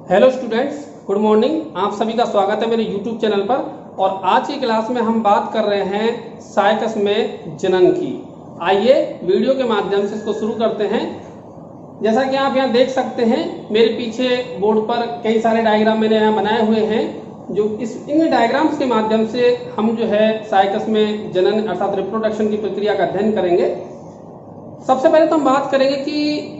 Hello students, good morning. आप सभी का स्वागत है मेरे यूट्यूब चैनल पर। और आज की क्लास में हम बात कर रहे हैं साइकस में जनन की। आइए वीडियो के माध्यम से इसको शुरू करते हैं। जैसा कि आप यहाँ देख सकते हैं, मेरे पीछे बोर्ड पर कई सारे डायग्राम मैंने यहाँ बनाए हुए हैं, जो इन डायग्राम्स के माध्यम से हम जो है साइकस में जनन अर्थात रिप्रोडक्शन की प्रक्रिया का अध्ययन करेंगे। सबसे पहले तो हम बात करेंगे कि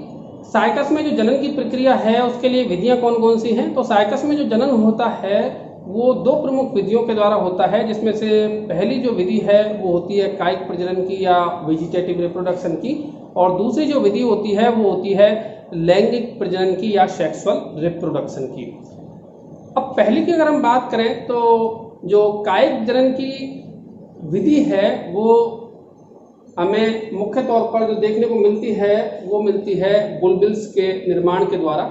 साइकस में जो जनन की प्रक्रिया है उसके लिए विधियां कौन कौन सी हैं। तो साइकस में जो जनन होता है वो दो प्रमुख विधियों के द्वारा होता है, जिसमें से पहली जो विधि है वो होती है कायिक प्रजनन की या वेजिटेटिव रिप्रोडक्शन की, और दूसरी जो विधि होती है वो होती है लैंगिक प्रजनन की या सेक्सुअल रिप्रोडक्शन की। अब पहली की अगर हम बात करें तो जो कायिक जनन की विधि है वो हमें मुख्य तौर पर जो देखने को मिलती है वो मिलती है बुलबिल्स के निर्माण के द्वारा।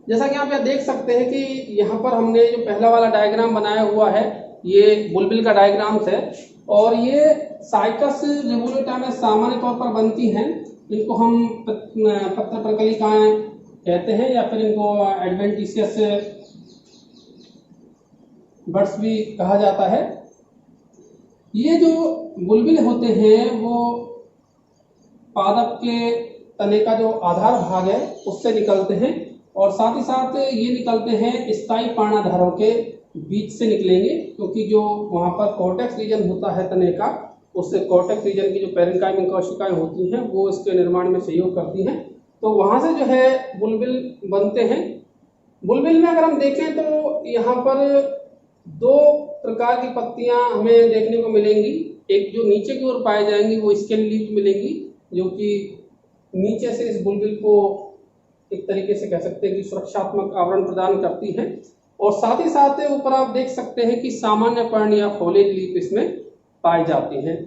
जैसा कि आप यहाँ देख सकते हैं कि यहाँ पर हमने जो पहला वाला डायग्राम बनाया हुआ है ये बुलबिल का डायग्राम्स है, और ये साइकस रिवोल्यूटा में सामान्य तौर पर बनती हैं। इनको हम पत्र प्रकलिकाएं कहते हैं या फिर इनको एडवेंटिशियस बर्ड्स भी कहा जाता है। ये जो बुलबिल होते हैं वो पादप के तने का जो आधार भाग है उससे निकलते हैं, और साथ ही साथ ये निकलते हैं स्थायी पर्णाधारों के बीच से निकलेंगे, क्योंकि जो वहाँ पर कॉर्टेक्स रीजन होता है तने का, उससे कॉर्टेक्स रीजन की जो पेरेन्काइमिक कोशिकाएं होती हैं वो इसके निर्माण में सहयोग करती हैं। तो वहाँ से जो है बुलबिल बनते हैं। बुलबिल में अगर हम देखें तो यहाँ पर दो प्रकार की पत्तियां हमें देखने को मिलेंगी। एक जो नीचे की ओर पाई जाएंगी वो स्केल लीफ मिलेंगी, जो कि नीचे से इस बुलबिल को एक तरीके से कह सकते हैं कि सुरक्षात्मक आवरण प्रदान करती है, और साथ ही साथ ऊपर आप देख सकते हैं कि सामान्य पर्ण या फोलेज लीफ इसमें पाई जाती हैं।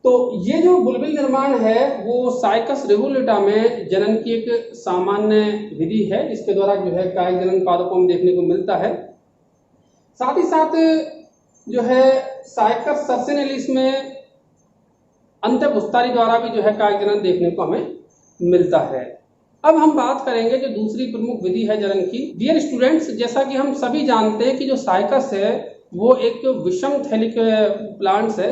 तो ये जो बुलबिल निर्माण है वो साइकस रिवोल्यूटा में जनन की एक सामान्य विधि है, जिसके द्वारा जो है कायिक जनन पादपों में देखने को मिलता है। साथ ही साथ जो है साइकस सर्सिनेलिस में अंतःपुष्टारी द्वारा भी जो है कायिक जनन देखने को हमें मिलता है। अब हम बात करेंगे जो दूसरी प्रमुख विधि है जनन की। डियर स्टूडेंट्स, जैसा कि हम सभी जानते हैं कि जो साइकस है वो एक विषम थैलिक प्लांट्स है,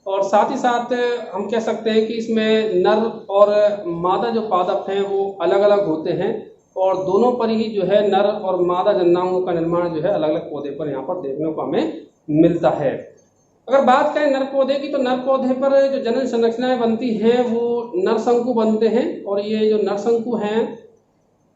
और साथ ही साथ हम कह सकते हैं कि इसमें नर और मादा जो पादप हैं वो अलग अलग होते हैं, और दोनों पर ही जो है नर और मादा जननांगों का निर्माण जो है अलग अलग पौधे पर यहाँ पर देखने को हमें मिलता है। अगर बात करें नर पौधे की, तो नर पौधे पर जो जनन संरचनाएं बनती हैं वो नरशंकु बनते हैं, और ये जो नरशंकु हैं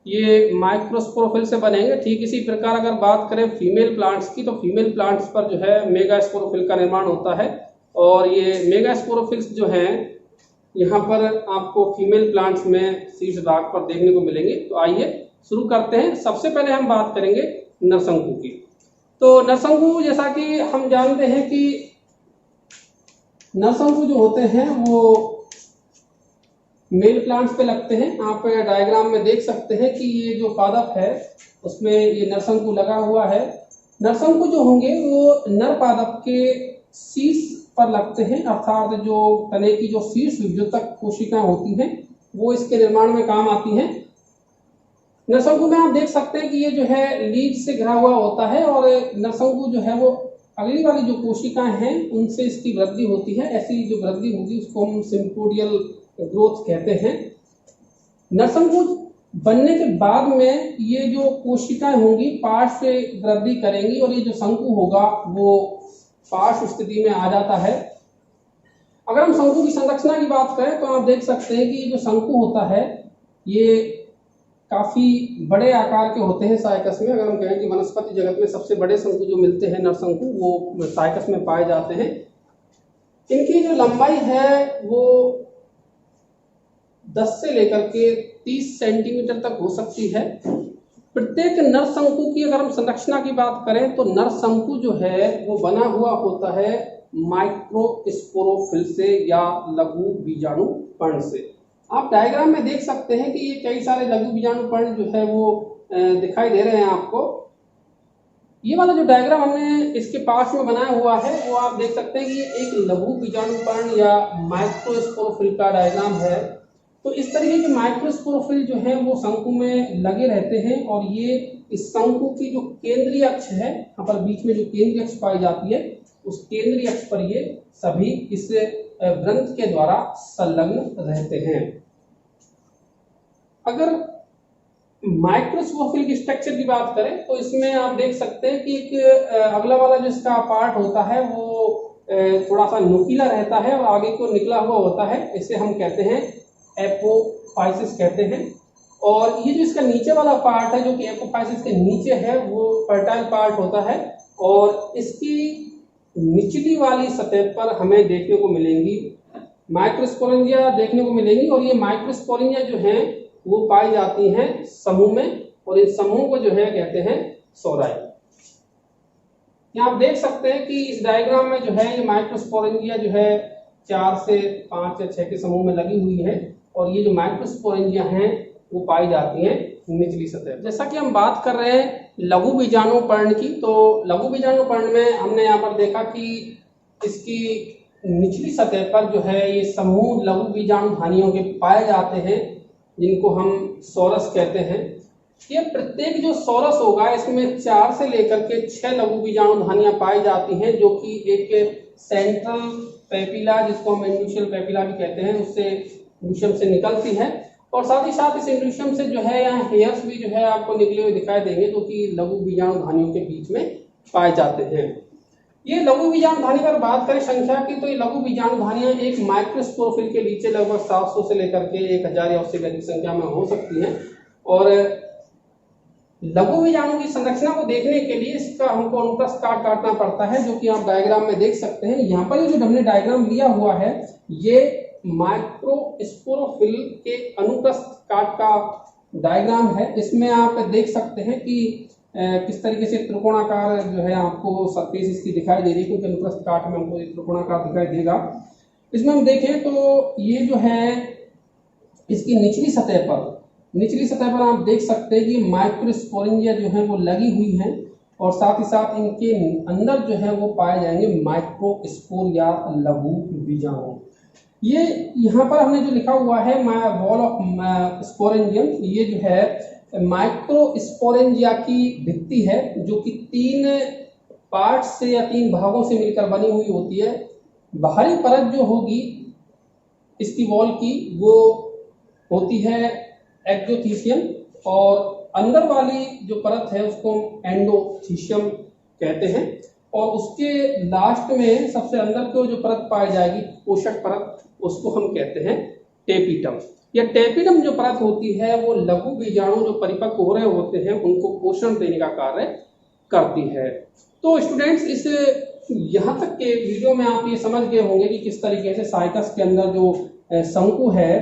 ये माइक्रोस्पोरोफिल से बनेंगे। ठीक इसी प्रकार अगर बात करें फीमेल प्लांट्स की, तो फीमेल प्लांट्स पर जो है मेगास्पोरोफिल का निर्माण होता है, और ये मेगास्पोरोफिल्स जो हैं यहाँ पर आपको फीमेल प्लांट्स में शीर्ष भाग पर देखने को मिलेंगे। तो आइए शुरू करते हैं। सबसे पहले हम बात करेंगे नरशंकु की। तो नरशंकु, जैसा कि हम जानते हैं कि नरशंकु जो होते हैं वो मेल प्लांट्स पे लगते हैं। आप डायग्राम में देख सकते हैं कि ये जो पादप है उसमें ये नरशंकु लगा हुआ है। नरशंकु जो होंगे वो नर पादप के शीर्ष पर लगते हैं, अर्थात जो तने की जो शीर्ष विद्युतक कोशिकाएं होती हैं वो इसके निर्माण में काम आती हैं। नरशंकु में आप देख सकते हैं कि ये जो है लीज से घिरा हुआ होता है, और नरशंकु जो है वो अगली वाली जो कोशिकाएं हैं उनसे इसकी वृद्धि होती है। ऐसी जो वृद्धि होगी उसको हम सिम्पोडियल ग्रोथ कहते हैं। नरशंकु बनने के बाद में ये जो कोशिकाएं होंगी पार्श्व से वृद्धि करेंगी, और ये जो शंकु होगा वो पार्श्व स्थिति में आ जाता है। अगर हम शंकु की संरचना की बात करें तो आप देख सकते हैं कि जो शंकु होता है ये काफी बड़े आकार के होते हैं साइकस में। अगर हम कहें कि वनस्पति जगत में सबसे बड़े शंकु जो मिलते हैं नरशंकु वो साइकस में पाए जाते हैं। इनकी जो लंबाई है वो 10 से लेकर के 30 सेंटीमीटर तक हो सकती है। प्रत्येक नरशंकु की अगर हम संरचना की बात करें तो नरशंकु जो है वो बना हुआ होता है माइक्रोस्पोरोफिल से या लघु बीजाणु पर्ण से। आप डायग्राम में देख सकते हैं कि ये कई सारे लघु बीजाणु पर्ण जो है वो दिखाई दे रहे हैं आपको। ये वाला जो डायग्राम हमने इसके पास में बनाया हुआ है वो आप देख सकते हैं कि ये एक लघु बीजाणु पर्ण या माइक्रोस्पोरोफिल का डायग्राम है। तो इस तरीके के माइक्रोस्पोरोफिल जो है वो शंकु में लगे रहते हैं और ये इस शंकु की जो केंद्रीय अक्ष है, यहाँ पर बीच में जो केंद्रीय अक्ष पाई जाती है, उस केंद्रीय अक्ष पर ये सभी इस ग्रंथ के द्वारा संलग्न रहते हैं। अगर माइक्रोस्पोरोफिल की स्ट्रक्चर की बात करें तो इसमें आप देख सकते हैं कि एक अगला वाला जो इसका पार्ट होता है वो थोड़ा सा नुकीला रहता है और आगे को निकला हुआ होता है, इसे हम कहते हैं एपोफाइसिस कहते हैं। और ये जो इसका नीचे वाला पार्ट है जो कि एपोफाइसिस के नीचे है वो फर्टाइल पार्ट होता है और इसकी निचली वाली सतह पर हमें देखने को मिलेंगी माइक्रोस्पोरेंजिया देखने को मिलेंगी और ये माइक्रोस्पोरेंजिया जो है वो पाई जाती हैं समूह में और इस समूह को जो है कहते हैं सौराई। यहाँ आप देख सकते हैं कि इस डायग्राम में जो है ये माइक्रोस्पोरेंजिया जो है 4 से 5 या 6 के समूह में लगी हुई है और ये जो माइक्रोस्पोरेंजिया हैं वो पाई जाती हैं निचली सतह। जैसा कि हम बात कर रहे हैं लघु बीजाणु पर्ण की, तो लघु बीजाणु पर्ण में हमने यहाँ पर देखा कि इसकी निचली सतह पर जो है ये समूह लघु बीजाणु धानियों के पाए जाते हैं जिनको हम सौरस कहते हैं। ये प्रत्येक जो सौरस होगा इसमें 4 से लेकर के 6 लघु बीजाणु धानियां पाई जाती हैं जो कि एक सेंट्रल पेपिला जिसको हम इंड्यूशियल पेपिला भी कहते हैं उससे इंड्यूशियम से निकलती है और साथ ही साथ इस इंड्यूशियम से जो है यहाँ हेयर्स भी जो है आपको निकले हुए दिखाई देंगे जो कि लघु बीजाणु धानियों के बीच में पाए जाते हैं। ये लघु बीजाणु धानी पर बात करें संख्या की तो ये लघु बीजाणु धानियां एक माइक्रोस्पोरोफिल के नीचे लगभग 700 से लेकर के 1000 या उससे अधिक संख्या में हो सकती हैं और लघु बीजाणु की संरचना को देखने के लिए इसका हमको अनुप्रस्थ काट काटना पड़ता है जो कि आप डायग्राम में देख सकते हैं। यहाँ पर जो हमने डायग्राम लिया हुआ है ये माइक्रोस्पोरोफिल के अनुप्रस्थ काट का डायग्राम है। इसमें आप देख सकते हैं कि किस तरीके से त्रिकोणाकार जो है आपको सरफेस इसकी दिखाई दे रही है क्योंकि अनुप्रस्थ काट में हमको त्रिकोणाकार दिखाई देगा। इसमें हम देखें तो ये जो है इसकी निचली सतह पर आप देख सकते हैं कि माइक्रोस्पोरेंजिया जो है वो लगी हुई है और साथ ही साथ इनके अंदर जो है वो पाए जाएंगे माइक्रोस्पोर या लघु बीजाणु। ये यहाँ पर हमने जो लिखा हुआ है वॉल ऑफ स्पोरेंजियम, ये जो है माइक्रोस्पोरेंजिया की भित्ति है जो कि 3 पार्ट से या 3 भागों से मिलकर बनी हुई होती है। बाहरी परत जो होगी इसकी वॉल की वो होती है एक्सोथीसियम और अंदर वाली जो परत है उसको एंडोथीसियम कहते हैं और उसके लास्ट में सबसे अंदर की जो परत पाई जाएगी पोषक परत उसको हम कहते हैं टेपिटम। यह टेपिटम जो परत होती है वो लघु बीजाणु जो परिपक्व हो रहे होते हैं उनको पोषण देने का कार्य करती है। तो स्टूडेंट्स इस यहाँ तक के वीडियो में आप ये समझ गए होंगे कि किस तरीके से साइकस के अंदर जो शंकु है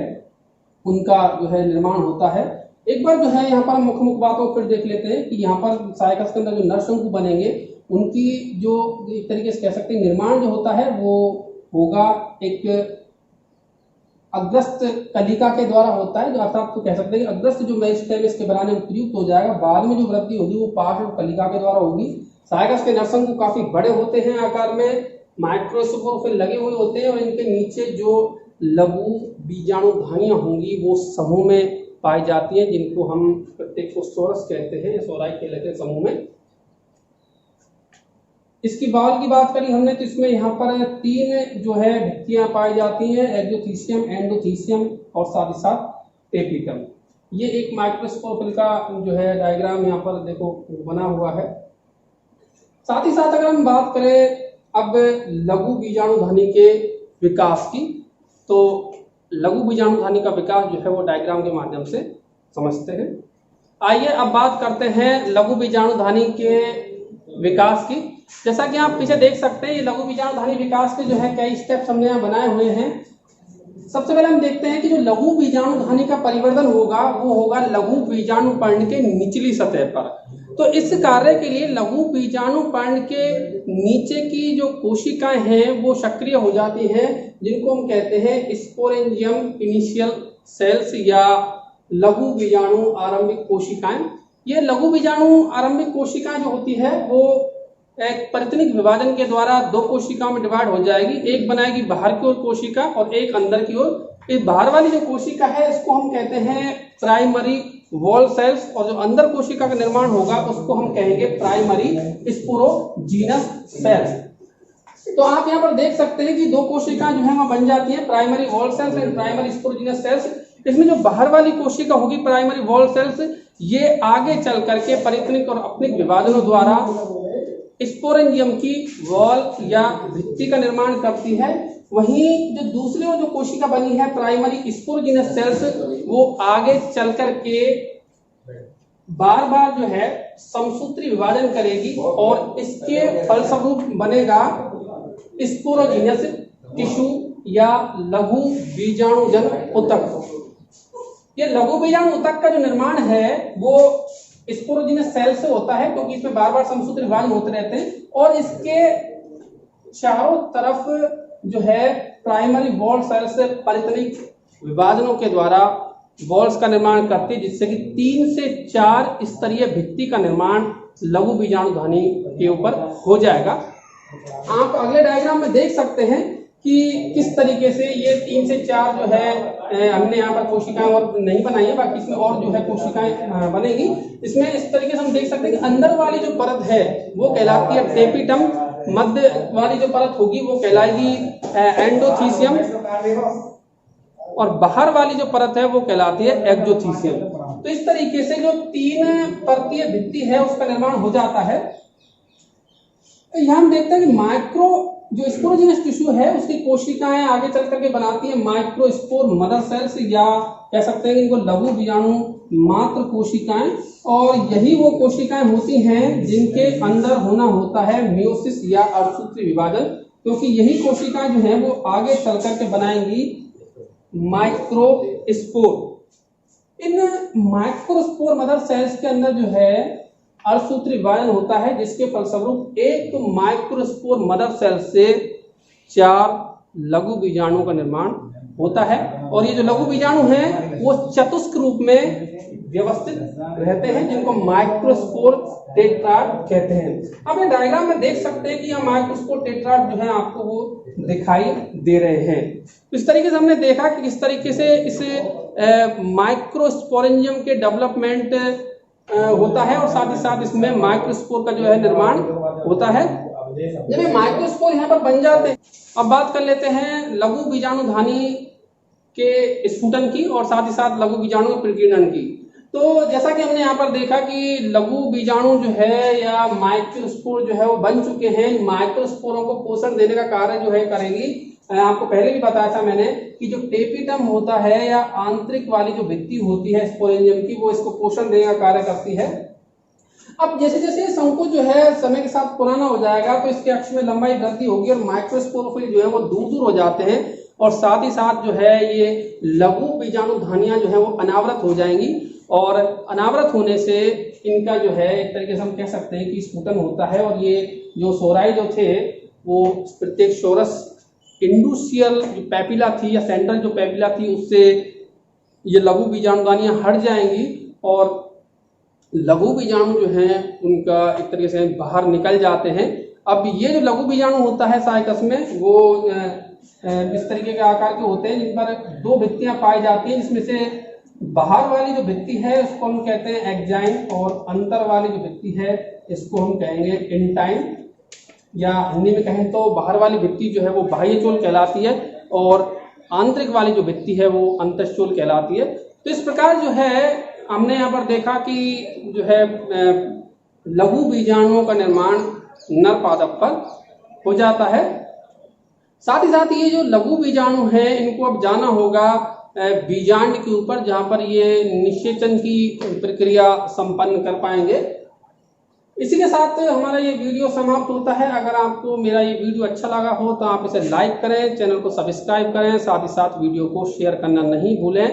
उनका जो है निर्माण होता है। एक बार जो है यहाँ पर मुख्य बातों को फिर देख लेते हैं कि यहाँ पर साइकस के अंदर जो नर शंकु बनेंगे उनकी जो एक तरीके से कह सकते हैं निर्माण जो होता है वो होगा एक अग्रस्त कलिका के द्वारा होता है, जो अर्थात तो कह सकते हैं कि अग्रस्त जो मेरिस्टेम इसके बनाने में प्रयुक्त हो जाएगा। बाद में जो वृद्धि होगी वो पार्श्व कलिका के द्वारा होगी। साइकस के नरशंकु काफी बड़े होते हैं आकार में, माइक्रोस्पोरोफिल लगे हुए होते हैं और इनके नीचे जो लघु बीजाणु धानियां होंगी वो समूह में पाई जाती हैं जिनको हम प्रत्येक को सोरस कहते हैं, सोराई कहते हैं समूह में। इसकी बाल की बात करी हमने तो इसमें यहाँ पर 3 जो है भित्तियां पाई जाती हैं, एक्सोथीसियम, एंडोथीसियम और साथ ही साथ टेपिटम। ये एक माइक्रोस्पोरोफिल का जो है डायग्राम यहाँ पर देखो बना हुआ है। साथ ही साथ अगर हम बात करें अब लघु बीजाणु धानी के विकास की, तो लघु बीजाणु धानी का विकास जो है वो डायग्राम के माध्यम से समझते हैं। आइए अब बात करते हैं लघु बीजाणु धानी के विकास की। जैसा कि आप पीछे देख सकते हैं ये लघु बीजाणु धानी विकास के जो है कई स्टेप्स हमने यहाँ बनाए हुए हैं। सबसे पहले हम देखते हैं कि जो लघु बीजाणु धानी का परिवर्धन होगा वो होगा लघु बीजाणु पर्ण के निचली सतह पर। तो इस कार्य के लिए लघु बीजाणु पर्ण के नीचे की जो कोशिकाएं हैं वो सक्रिय हो जाती हैं, जिनको हम कहते हैं स्पोरेंजियम इनिशियल सेल्स या लघु बीजाणु आरंभिक कोशिकाएं। ये लघु बीजाणु आरंभिक कोशिकाएं जो होती है वो एक परितनिक विभाजन के द्वारा 2 कोशिकाओं में डिवाइड हो जाएगी। एक बनाएगी बाहर की ओर कोशिका और एक अंदर की ओर इस बाहर वाली जो कोशिका है इसको हम कहते हैं प्राइमरी वॉल सेल्स, और जो अंदर कोशिका का निर्माण होगा उसको हम कहेंगे प्राइमरी स्पोरोजीनस सेल्स। तो आप यहाँ पर देख सकते हैं कि दो कोशिकाएं जो है वहां बन जाती है, primary wall cells and primary sporogenous cells. इसमें जो बाहर वाली कोशिका होगी प्राइमरी वॉल सेल्स, ये आगे चल करके परितनिक और अपनिक विभाजनों द्वारा स्पोरेंजियम की वॉल या भित्ति का निर्माण करती है। वहीं जो दूसरी जो कोशिका बनी है प्राइमरी स्पोरोजीनस सेल्स, वो आगे चल करके बार बार जो है समसूत्री विभाजन करेगी और इसके फलस्वरूप बनेगा स्पोरोजीनस टिश्यू या लघु बीजाणुजन ऊतक। ये लघु बीजाणु ऊतक का जो निर्माण है वो स्पोरोजीनस सेल से होता है, क्योंकि इसमें बार बार समसूत्र विभाजन होते रहते हैं और इसके चारों तरफ जो है प्राइमरी वॉल सेल से परितनिक विभाजनों के द्वारा वॉल्स का निर्माण करती है, जिससे कि 3 से 4 स्तरीय भित्ति का निर्माण लघु बीजाणुधानी के ऊपर हो जाएगा। आप अगले डायग्राम में देख सकते हैं कि किस तरीके से ये 3 से 4 जो है हमने यहाँ पर कोशिकाएं और नहीं बनाई है, बाकी इसमें और जो है कोशिकाएं बनेगी। इसमें इस तरीके से हम देख सकते हैं कि अंदर वाली जो परत है वो कहलाती है टेपिटम, मध्य वाली जो परत होगी वो कहलाएगी एंडोथीसियम, और बाहर वाली जो परत है वो कहलाती है एक्सोथीसियम। तो इस तरीके से जो 3 परतीय भित्ति है उसका निर्माण हो जाता है। यहाँ हम देखते हैं कि माइक्रो जो स्पोरोजीनस टिश्यू है उसकी कोशिकाएं आगे चल करके बनाती है माइक्रोस्पोर मदर सेल्स, या कह सकते हैं कि इनको लघु बीजाणु मात्र कोशिकाएं, और यही वो कोशिकाएं होती हैं जिनके अंदर होना होता है मियोसिस या अर्धसूत्री विभाजन, क्योंकि यही कोशिकाएं जो है वो आगे चल करके बनाएंगी माइक्रोस्पोर। इन माइक्रोस्पोर मदर सेल्स के अंदर जो है अर्धसूत्री विभाजन होता है, जिसके फलस्वरूप एक माइक्रोस्पोर मदर सेल से 4 लघु बीजाणुओं का निर्माण होता है, और ये जो लघु बीजाणु हैं वो चतुष्क रूप में व्यवस्थित रहते हैं, जिनको माइक्रोस्पोर टेट्राड कहते हैं। अब ये डायग्राम में देख सकते हैं कि यह माइक्रोस्पोर टेट्राड जो है आपको वो दिखाई दे रहे हैं। इस तरीके से हमने देखा कि किस तरीके से इस माइक्रोस्पोरेंजियम के डेवलपमेंट होता है, और साथ ही साथ इसमें माइक्रोस्पोर का जो है निर्माण होता है। जब ये माइक्रोस्पोर यहाँ पर बन जाते हैं, अब बात कर लेते हैं लघु बीजाणुधानी के स्फुटन की और साथ ही साथ लघु बीजाणु के प्रकीर्णन की। तो जैसा कि हमने यहाँ पर देखा कि लघु बीजाणु जो है या माइक्रोस्पोर जो है वो बन चुके हैं। माइक्रोस्पोरों को पोषण देने का कार्य जो है करेंगी। आपको पहले भी बताया था मैंने कि जो टेपिटम होता है या आंतरिक वाली जो भित्ति होती है स्पोरेंजियम की, वो इसको पोषण देने का कार्य करती है। अब जैसे जैसे संकुच जो है समय के साथ पुराना हो जाएगा तो इसके अक्ष में लंबाई वृद्धि होगी और माइक्रोस्पोरोफिल जो है वो दूर दूर हो जाते हैं, और साथ ही साथ जो है ये लघु बीजाणुधानियां जो है वो अनावृत हो जाएंगी, और अनावृत होने से इनका जो है एक तरीके से हम कह सकते हैं कि स्फुटन होता है। और ये जो सोराई जो थे वो प्रत्येक शोरस इंडुसियल जो पैपिला थी या सेंट्रल जो पैपिला थी उससे ये लघु बीजाणुधानियां हट जाएंगी और लघु बीजाणु जो हैं उनका एक तरीके से बाहर निकल जाते हैं। अब ये जो लघु बीजाणु होता है साइकस में वो इस तरीके के आकार के होते हैं, जिन पर 2 भित्तियां पाई जाती हैं, जिसमें से बाहर वाली जो भित्ति है उसको हम कहते हैं एक्जाइन, और अंदर वाली जो भित्ति है इसको हम कहेंगे इंटाइन, या हिंदी में कहें तो बाहर वाली भित्ति जो है वो बाह्य चोल कहलाती है और आंतरिक वाली जो भित्ति है वो अंतःचोल कहलाती है। तो इस प्रकार जो है हमने यहाँ पर देखा कि जो है लघु बीजाणुओं का निर्माण नर पादप पर हो जाता है। साथ ही साथ ये जो लघु बीजाणु हैं इनको अब जाना होगा बीजांड के ऊपर, जहां पर ये निषेचन की प्रक्रिया संपन्न कर पाएंगे। इसी के साथ हमारा ये वीडियो समाप्त होता है। अगर आपको मेरा ये वीडियो अच्छा लगा हो तो आप इसे लाइक करें, चैनल को सब्सक्राइब करें, साथ ही साथ वीडियो को शेयर करना नहीं भूलें।